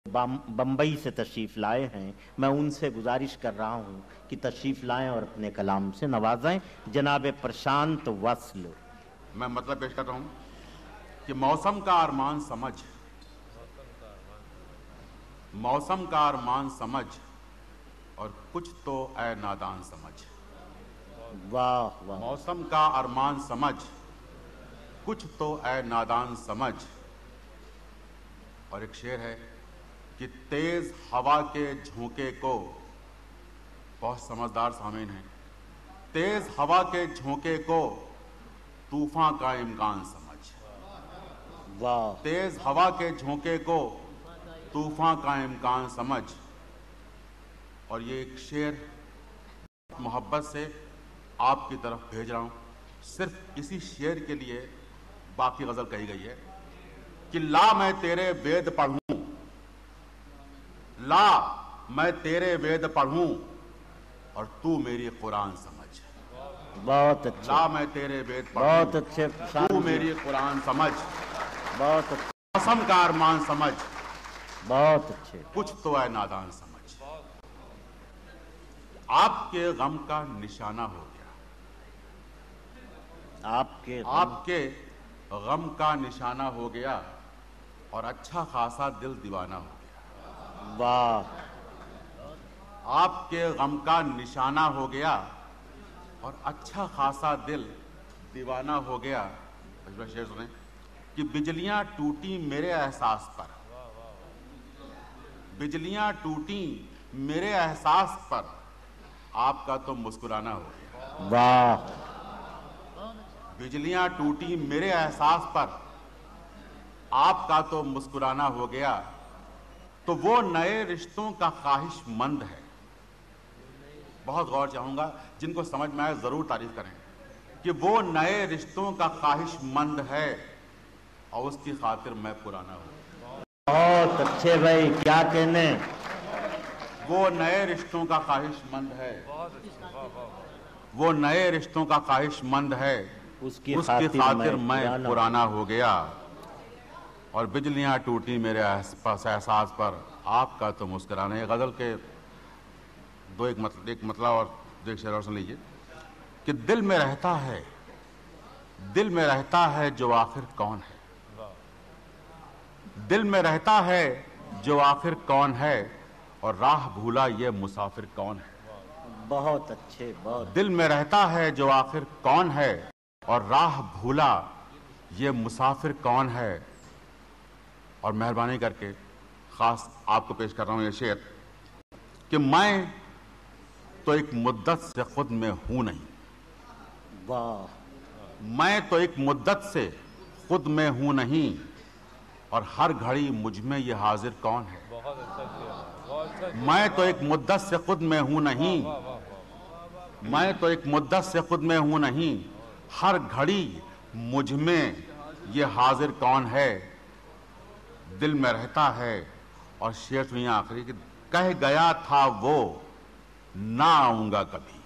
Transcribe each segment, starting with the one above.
बम्बई से तशरीफ़ लाए हैं, मैं उनसे गुजारिश कर रहा हूँ कि तशरीफ़ लाएं और अपने कलाम से नवाजें। जनाब प्रशांत वस्ल। मैं मतलब पेश कर रहा हूँ कि मौसम का अरमान समझ, मौसम का अरमान समझ और कुछ तो ऐ नादान समझ। वाह वाह। मौसम का अरमान समझ, कुछ तो ऐ नादान समझ। और एक शेर है कि तेज हवा के झोंके को, बहुत समझदार सामीन है, तेज हवा के झोंके को तूफान का इम्कान समझ। वाह। तेज हवा के झोंके को तूफान का इम्कान समझ। और ये एक शेर मोहब्बत से आपकी तरफ भेज रहा हूं। सिर्फ इसी शेर के लिए बाकी गजल कही गई है कि ला मैं तेरे वेद पढ़ूं, ला मैं तेरे वेद पढ़ूं और तू मेरी कुरान समझ। बहुत अच्छे। ला मैं तेरे वेद पढ़ूं, बहुत अच्छे। तू मेरी कुरान समझ। बहुत अच्छे। मौसम का अरमान समझ, बहुत अच्छे। कुछ तो है नादान समझ। आपके गम का निशाना हो गया, आपके गम का निशाना हो गया और अच्छा खासा दिल दीवाना हो गया। वाह। आपके गम का निशाना हो गया और अच्छा खासा दिल दीवाना हो गया। शेर सुने कि बिजलियां टूटी मेरे एहसास पर, बिजलियां टूटी मेरे एहसास पर, आपका तो मुस्कुराना हो गया। वाह। बिजलियां टूटी मेरे एहसास पर, आपका तो मुस्कुराना हो गया। तो वो नए रिश्तों का ख्वाहिशमंद है। बहुत गौर चाहूंगा, जिनको समझ में आए जरूर तारीफ करें कि वो नए रिश्तों का ख्वाहिशमंद है और उसकी खातिर मैं पुराना हूं। बहुत अच्छे भाई, क्या कहने। वो नए रिश्तों का ख्वाहिशमंद है, वो नए रिश्तों का ख्वाहिशमंद है, उसकी खातिर मैं पुराना हो गया। और बिजलियां टूटी मेरे एहसास पर, आपका तो मुस्कुराना। है गजल के एक मतलब और एक शेर और सुन लीजिए कि दिल में रहता है, दिल में रहता है जो आखिर कौन है, दिल में रहता है जो आखिर कौन है और राह भूला ये मुसाफिर कौन है। बहुत अच्छे। बहुत। दिल में रहता है जो आखिर कौन है और राह भूला ये मुसाफिर कौन है। और मेहरबानी करके खास आपको पेश कर रहा हूं ये शेर कि मैं तो एक मुद्दत से खुद में हूं नहीं। वाह। मैं तो एक मुद्दत से खुद में हूं नहीं और हर घड़ी मुझ में ये हाजिर कौन है। मैं तो एक मुद्दत से खुद में हूं नहीं, मैं तो एक मुद्दत से खुद में हूं नहीं, हर घड़ी मुझ में ये हाजिर कौन है। दिल में रहता है। और शेर सुनिए आखिरी कि कह गया था वो ना आऊंगा कभी।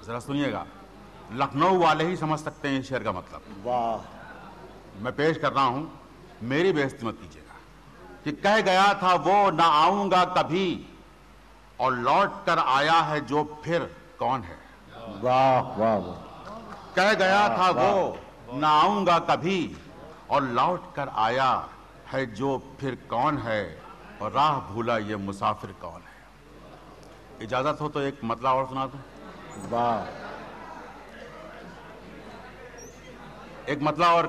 जरा सुनिएगा, लखनऊ वाले ही समझ सकते हैं इस शेर का मतलब। वाह। मैं पेश कर रहा हूं, मेरी बेइज्जती मत कीजिएगा कि कह गया था वो ना आऊंगा कभी और लौट कर आया है जो फिर कौन है। वाह वाह वाह। कह गया था वो ना आऊंगा कभी और लौट कर आया है जो फिर कौन है और राह भूला ये मुसाफिर कौन है। इजाजत हो तो एक मतलब और सुना दूं। वाह। एक मतलब और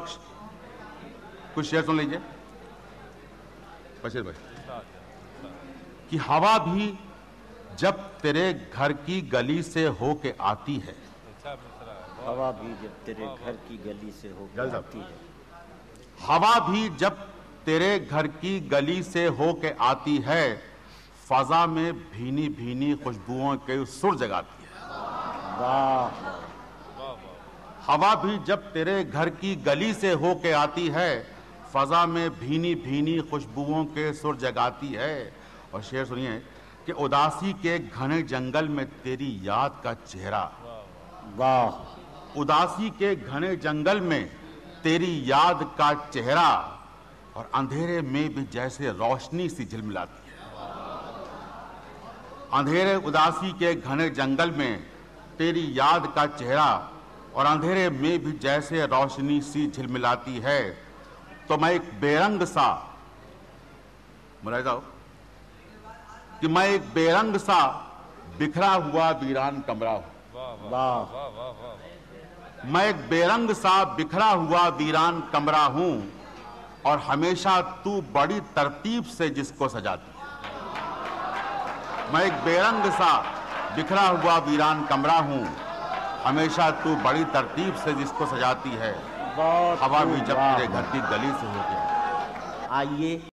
कुछ शेर सुन लीजिए बशीर भाई कि हवा भी जब तेरे घर की गली से होके आती है, हवा भी जब तेरे घर की गली से होके आती है, हवा भी जब तेरे घर की गली से होके आती है, फजा में भीनी भीनी खुशबुओं के सुर जगाती है। वाह। हवा भी जब तेरे घर की गली से होके आती है, फजा में भीनी भीनी खुशबुओं के सुर जगाती है। और शेर सुनिए कि उदासी के घने जंगल में तेरी याद का चेहरा। वाह। उदासी के घने जंगल में तेरी याद का चेहरा और अंधेरे में भी जैसे रोशनी सी झिलमिलाती है। अंधेरे उदासी के घने जंगल में तेरी याद का चेहरा और अंधेरे में भी जैसे रोशनी सी झिलमिलाती है। तो मैं एक बेरंग सा, जाओ कि मैं एक बेरंग सा बिखरा हुआ वीरान कमरा हूं। मैं एक बेरंग सा बिखरा हुआ वीरान कमरा हूं और हमेशा तू बड़ी तरतीब से जिसको सजाती है। मैं एक बेरंग सा बिखरा हुआ वीरान कमरा हूं, हमेशा तू बड़ी तरतीब से जिसको सजाती है। हवा भी जब तेरे घर की गली से होती है। आइए